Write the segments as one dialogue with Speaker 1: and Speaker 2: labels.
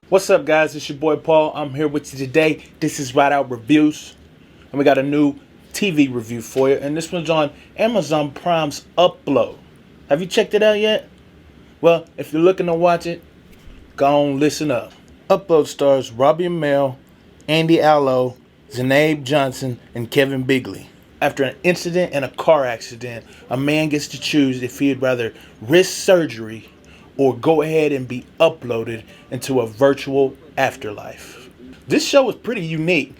Speaker 1: What's up, guys? It's your boy Paul. I'm here with you today. This is Rideout Reviews, and we got a new TV review for you. And this one's on Amazon Prime's Upload. Have you checked it out yet? Well, if you're looking to watch it, go on, listen up. Upload stars Robbie Amell, Andy Allo, Zanabe Johnson, and Kevin Bigley. After an incident in a car accident, a man gets to choose if he'd rather risk surgery or go ahead and be uploaded into a virtual afterlife. This show is pretty unique,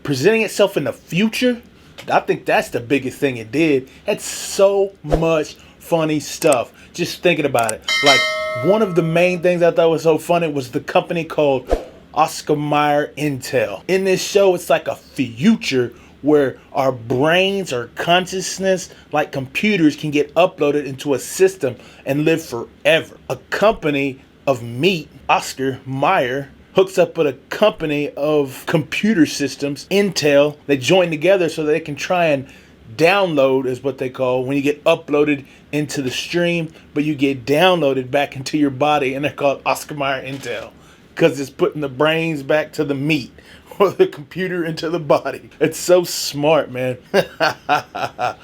Speaker 1: presenting itself in the future. I think that's the biggest thing it did. It had so much funny stuff. Just thinking about it. Like, one of the main things I thought was so funny was the company called Oscar Mayer Intel. In this show, it's like a future where our brains or consciousness, like computers, can get uploaded into a system and live forever. A company of meat, Oscar Mayer, hooks up with a company of computer systems, Intel. They join together so that they can try and download, is what they call when you get uploaded into the stream, but you get downloaded back into your body, and they're called Oscar Mayer Intel because it's putting the brains back to the meat or the computer into the body. It's so smart, man.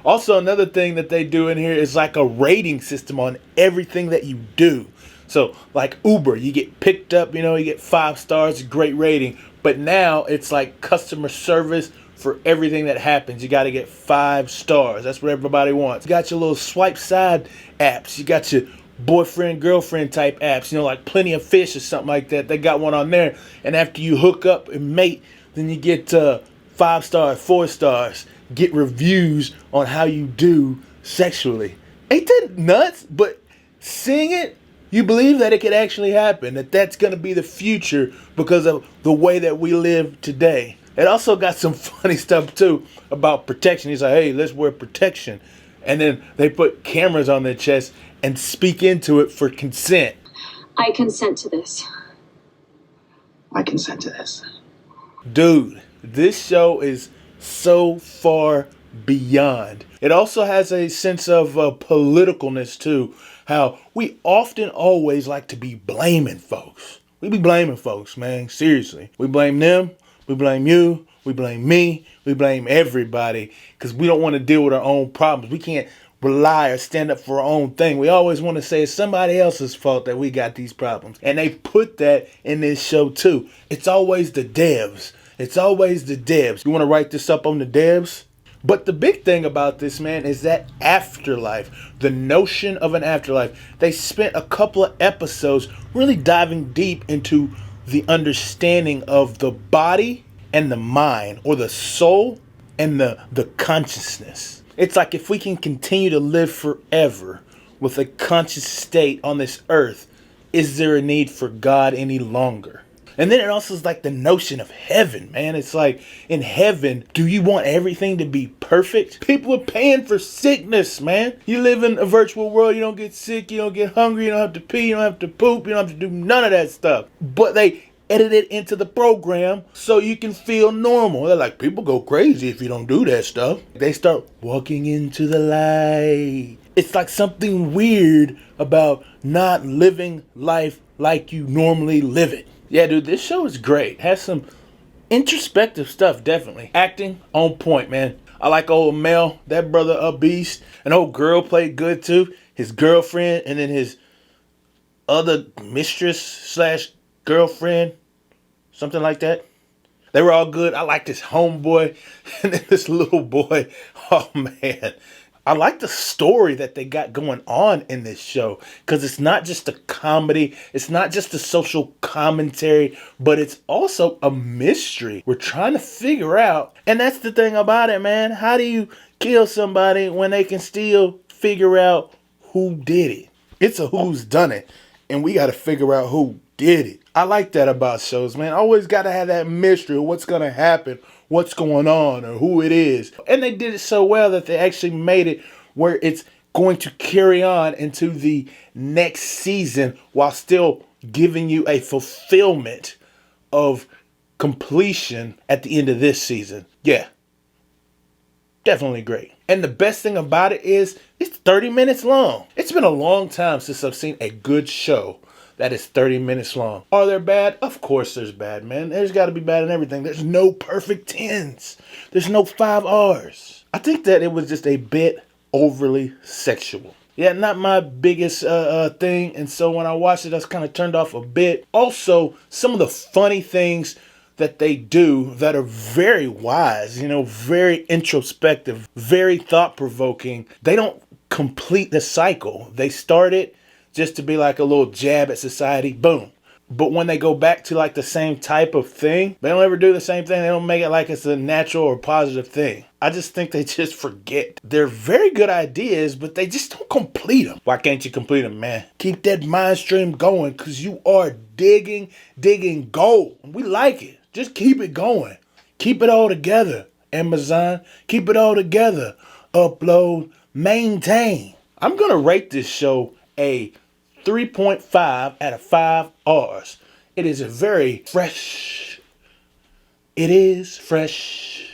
Speaker 1: Also, another thing that they do in here is like a rating system on everything that you do. So, like Uber, you get picked up, you get 5 stars, great rating. But now it's like customer service for everything that happens. You got to get 5 stars. That's what everybody wants. You got your little swipe side apps. You got your boyfriend, girlfriend type apps, like Plenty of Fish or something like that. They got one on there. And after you hook up and mate, then you get 5 stars, 4 stars. Get reviews on how you do sexually. Ain't that nuts? But seeing it, you believe that it could actually happen, that that's going to be the future because of the way that we live today. It also got some funny stuff, too, about protection. He's like, hey, let's wear protection. And then they put cameras on their chest and speak into it for consent.
Speaker 2: I consent to this.
Speaker 3: I consent to this.
Speaker 1: Dude, this show is so far beyond. It also has a sense of politicalness, too. How we often always like to be blaming folks. We be blaming folks, man. Seriously. We blame them. We blame you. We blame me. We blame everybody because we don't want to deal with our own problems. We can't rely or stand up for our own thing. We always want to say it's somebody else's fault that we got these problems. And they put that in this show too. It's always the devs. It's always the devs. You want to write this up on the devs? But the big thing about this, man, is that afterlife, the notion of an afterlife. They spent a couple of episodes really diving deep into the understanding of the body and the mind, or the soul and the consciousness. It's like if we can continue to live forever with a conscious state on this earth, is there a need for God any longer? And then it also is like the notion of heaven, man. It's like, in heaven, do you want everything to be perfect? People are paying for sickness, man. You live in a virtual world, you don't get sick, you don't get hungry, you don't have to pee, you don't have to poop, you don't have to do none of that stuff. But they edit it into the program so you can feel normal. They're like, people go crazy if you don't do that stuff. They start walking into the light. It's like something weird about not living life like you normally live it. Yeah, dude, this show is great. Has some introspective stuff, definitely. Acting, on point, man. I like old Mel, that brother a beast. An old girl played good, too. His girlfriend, and then his other mistress slash girlfriend, something like that. They were all good. I like this homeboy and then this little boy. Oh, man. I like the story that they got going on in this show because it's not just a comedy. It's not just a social commentary, but it's also a mystery. We're trying to figure out. And that's the thing about it, man. How do you kill somebody when they can still figure out who did it? It's a who's done it. And we got to figure out who did it. I like that about shows, man. Always got to have that mystery of what's going to happen, what's going on, or who it is. And they did it so well that they actually made it where it's going to carry on into the next season while still giving you a fulfillment of completion at the end of this season. Yeah, definitely great. And the best thing about it is it's 30 minutes long. It's been a long time since I've seen a good show that is 30 minutes long. Are there bad? Of course there's bad, man. There's got to be bad in everything. There's no perfect 10s. There's no 5 R's. I think that it was just a bit overly sexual. Yeah, not my biggest thing. And so when I watched it, I was kind of turned off a bit. Also, some of the funny things that they do that are very wise, very introspective, very thought-provoking. They don't complete the cycle. They start it just to be like a little jab at society. Boom. But when they go back to like the same type of thing, they don't ever do the same thing. They don't make it like it's a natural or positive thing. I just think they just forget. They're very good ideas, but they just don't complete them. Why can't you complete them, man? Keep that mind stream going, because you are digging gold. We like it. Just keep it going. Keep it all together, Amazon. Keep it all together. Upload, maintain. I'm going to rate this show a 3.5 out of 5 R's. It is a very fresh. It is fresh.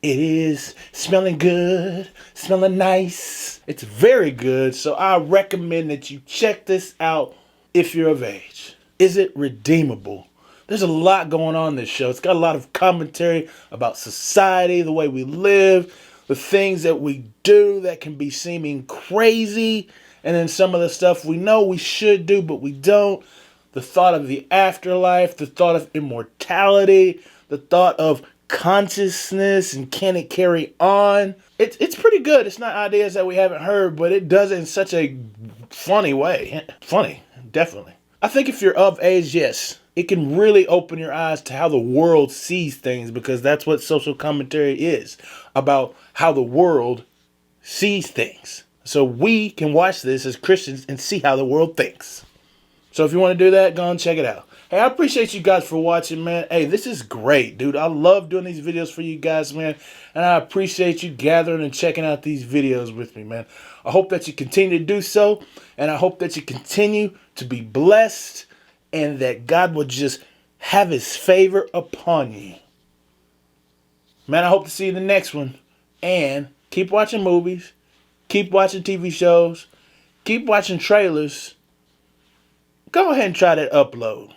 Speaker 1: It is smelling good, smelling nice. It's very good, so I recommend that you check this out if you're of age. Is it redeemable? There's a lot going on in this show. It's got a lot of commentary about society, the way we live, the things that we do that can be seeming crazy, and then some of the stuff we know we should do, but we don't. The thought of the afterlife, the thought of immortality, the thought of consciousness and can it carry on. It's pretty good. It's not ideas that we haven't heard, but it does it in such a funny way. Funny, definitely. I think if you're of age, yes, it can really open your eyes to how the world sees things, because that's what social commentary is, about how the world sees things. So we can watch this as Christians and see how the world thinks. So if you want to do that, go and check it out. Hey, I appreciate you guys for watching, man. Hey, this is great, dude. I love doing these videos for you guys, man. And I appreciate you gathering and checking out these videos with me, man. I hope that you continue to do so. And I hope that you continue to be blessed. And that God will just have his favor upon you. Man, I hope to see you in the next one. And keep watching movies. Keep watching TV shows. Keep watching trailers. Go ahead and try that upload.